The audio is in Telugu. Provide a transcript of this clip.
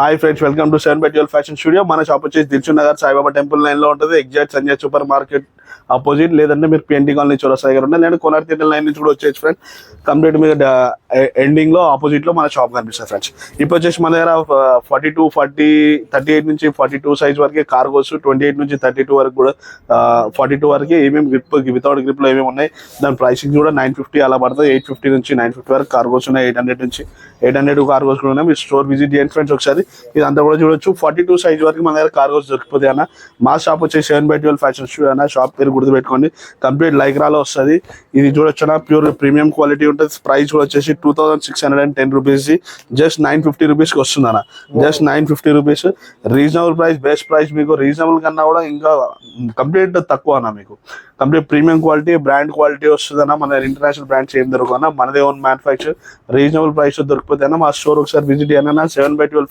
Hi friends, welcome to 7/12 fashion studio. మన షాప్ వచ్చేసి దిల్సుఖ్ నగర్ సాయిబాబా టెంపుల్ లైన్ లో ఉంటుంది. Exact Sanjay super market opposite, లేదంటే మీరు పిఎన్టీ కాలనీ చౌరస్తా దగ్గర ఉండాలి, లేదంటే కోనార్ థియేటర్ లైన్ నుంచి కూడా వచ్చేసి ఫ్రెండ్స్ కంప్లీట్ మీద ఎండింగ్ లో ఆపోజిట్ లో మన షాప్ కనిపిస్తుంది ఫ్రెండ్స్. ఇప్పుడు వచ్చేసి మన దగ్గర 38 నుంచి 42 సైజ్ వరకు కార్గోస్, 28 నుంచి 32 వరకు కూడా 42 వరకు ఏమేమి గ్రిప్ వితౌట్ గ్రిప్ లో ఏమేమి ఉన్నాయి. దాని ప్రైసింగ్ కూడా 950 అలా పడుతుంది. 850 నుంచి 950 వరకు కార్గోస్ ఉన్నాయి. 800 నుంచి 800 కార్గోస్ కూడా ఉన్నాయి. మీరు స్టోర్ విజిట్ చేయండి ఫ్రెండ్స్ ఒకసారి. ఇదంతా కూడా చూడొచ్చు. 42 సైజ్ వరకు మన దగ్గర కార్గోస్ దొరికిపోతాయి అన్న. మా షాప్ వచ్చేసి 7/12 ఫ్యాషన్ స్టూడియో అన్న. షాప్ పేరు గుర్తుపెట్టుకోండి, కంప్లీట్ లైక్రాలో వస్తుంది. ఇది చూడొచ్చు అన్న, ప్యూర్ ప్రీమియం క్వాలిటీ ఉంటుంది. ప్రైస్ కూడా వచ్చేసి 2610 రూపీస్, జస్ట్ 950 రూపీస్కి వస్తుంది అన్న. Just 950 rupees, reasonable price, best price. మీకు రీజనబుల్ కన్నా కూడా ఇంకా కంప్లీట్ తక్కువ అన్న. మీకు complete premium quality, brand quality వస్తుంది అన్న. మన ఇంటర్నేషనల్ బ్రాండ్స్ ఏం దొరకవు అన్న, మనదే ఓన్ మ్యానుఫ్యాక్చర్, రీజనబుల్ ప్రైస్ దొరికిపోతే అన్న. మా స్టోర్ ఒకసారి విజిట్ చేయను అన్న. 7/12